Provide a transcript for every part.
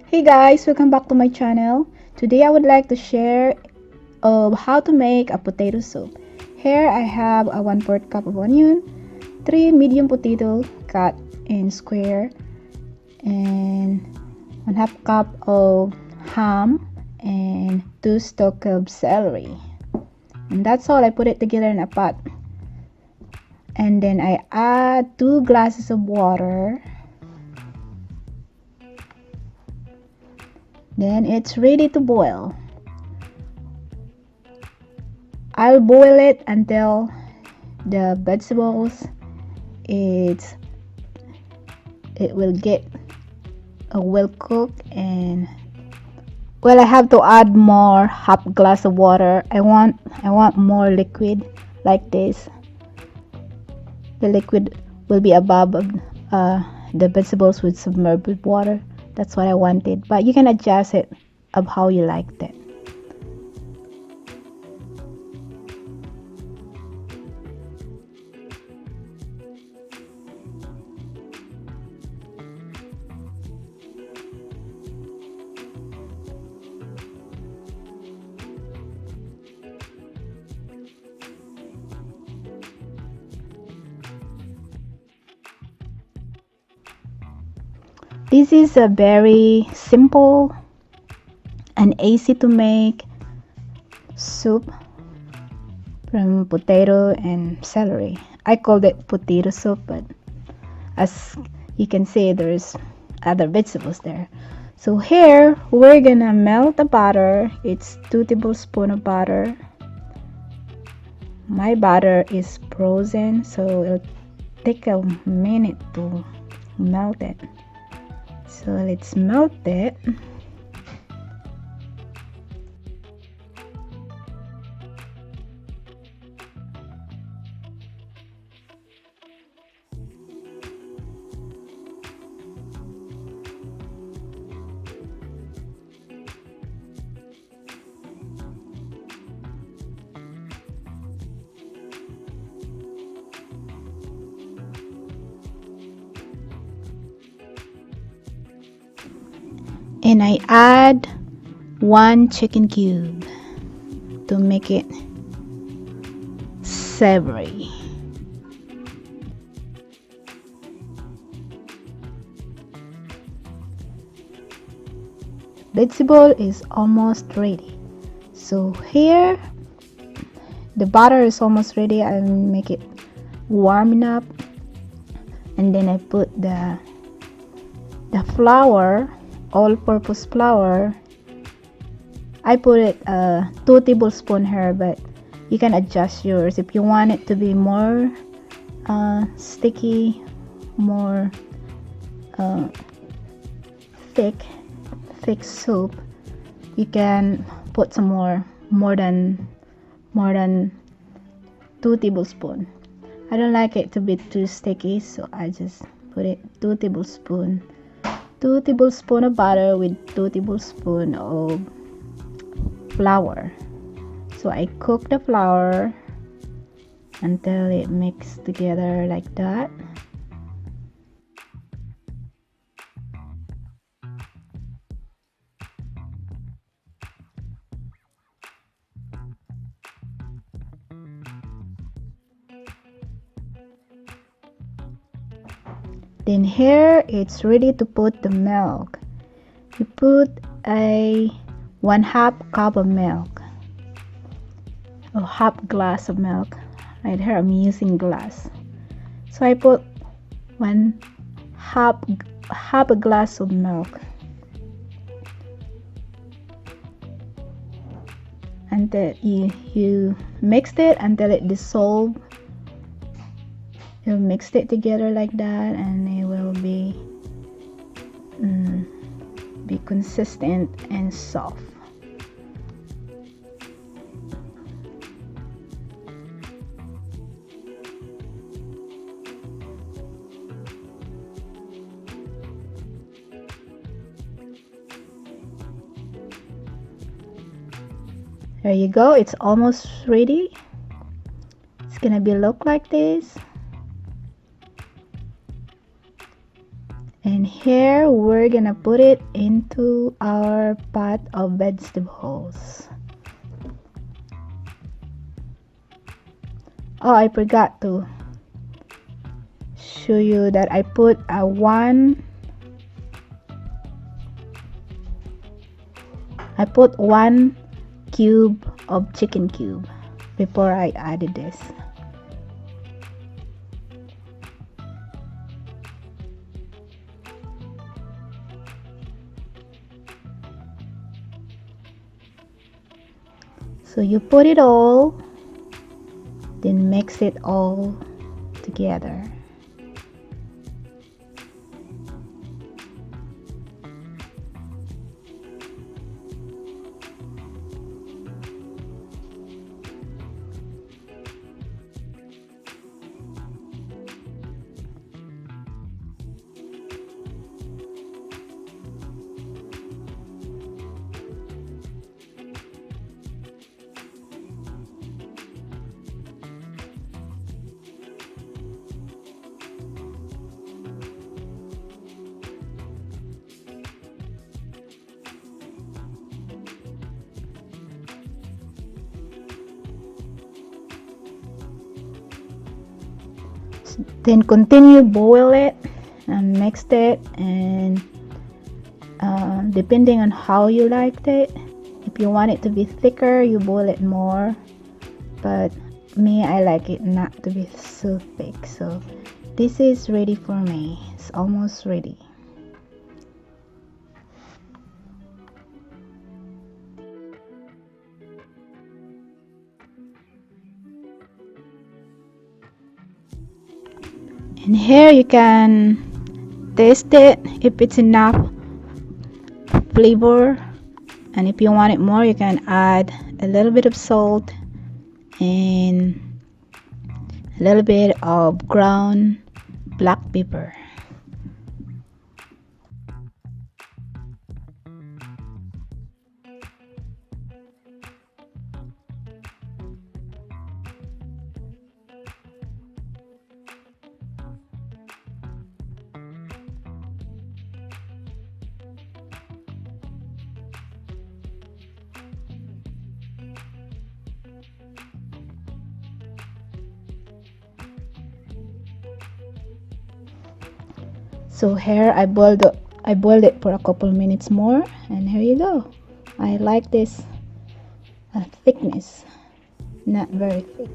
Hey guys, welcome back to my channel. Today I would like to share how to make a potato soup. Here I have a 1/4 cup of onion, 3 medium potato cut in square, and 1/2 cup of ham and 2 stalks of celery. And that's all. I put it together in a pot. And then I add 2 glasses of water. Then it's ready to boil. I'll boil it until the vegetables it will get well cooked, and I have to add more half glass of water. I want more liquid like this. The liquid will be above the vegetables with submerged with water. That's what I wanted, but you can adjust it of how you liked it. This is a very simple and easy to make soup from potato and celery. I called it potato soup, but as you can see, there's other vegetables there. So here we're gonna melt the butter. It's 2 tablespoons of butter. My butter is frozen, so it'll take a minute to melt it. So let's melt it. And I add 1 chicken cube to make it savory. Vegetable is almost ready. So here the butter is almost ready. I make it warm enough, and then I put the flour, all-purpose flour. I put it 2 tablespoons here, but you can adjust yours if you want it to be more sticky, more thick soup. You can put some more than 2 tablespoons. I don't like it to be too sticky, so I just put it 2 tablespoons. 2 tablespoons of butter with 2 tablespoons of flour. So I cook the flour until it mixes together like that. Then here it's ready to put the milk. You put a 1/2 cup of milk, a half glass of milk. Right here I'm using glass. So I put 1/2 a glass of milk until you mixed it until it dissolves. You mixed it together like that, and it will be consistent and soft. There you go, it's almost ready. It's gonna be look like this. And here we're gonna put it into our pot of vegetables. Oh, I forgot to show you that I put a one cube of chicken cube before I added this. So you put it all, then mix it all together. Then continue boil it and mix it, and depending on how you liked it, if you want it to be thicker, you boil it more, but me, I like it not to be so thick. So this is ready for me. It's almost ready. And here you can taste it if it's enough flavor, and if you want it more, you can add a little bit of salt and a little bit of ground black pepper. So here I boiled it for a couple minutes more, and here you go. I like this thickness, not very thick.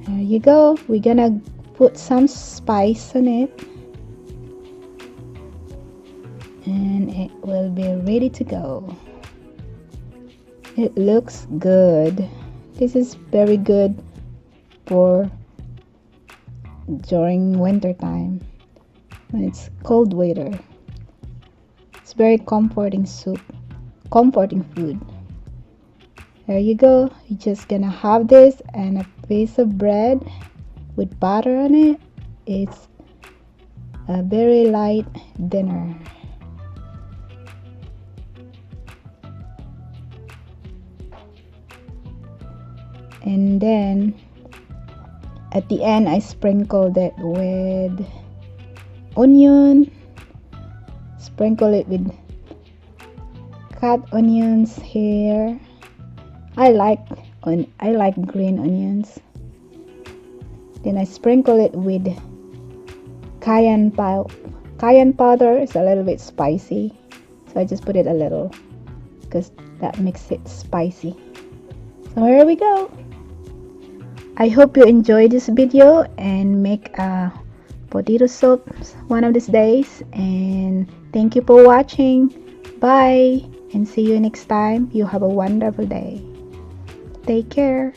There you go. We're gonna put some spice on it, and it will be ready to go. It looks good. This is very good for during winter time when it's cold weather. It's very comforting soup, comforting food. There you go. You're just gonna have this and a piece of bread with butter on it. It's a very light dinner. And then at the end I sprinkled it with onion, sprinkle it with cut onions here. I like green onions. Then I sprinkle it with cayenne powder. It's a little bit spicy, so I just put it a little because that makes it spicy. So here we go. I hope you enjoyed this video and make a potato soup one of these days. And thank you for watching. Bye, and see you next time. You have a wonderful day. Take care.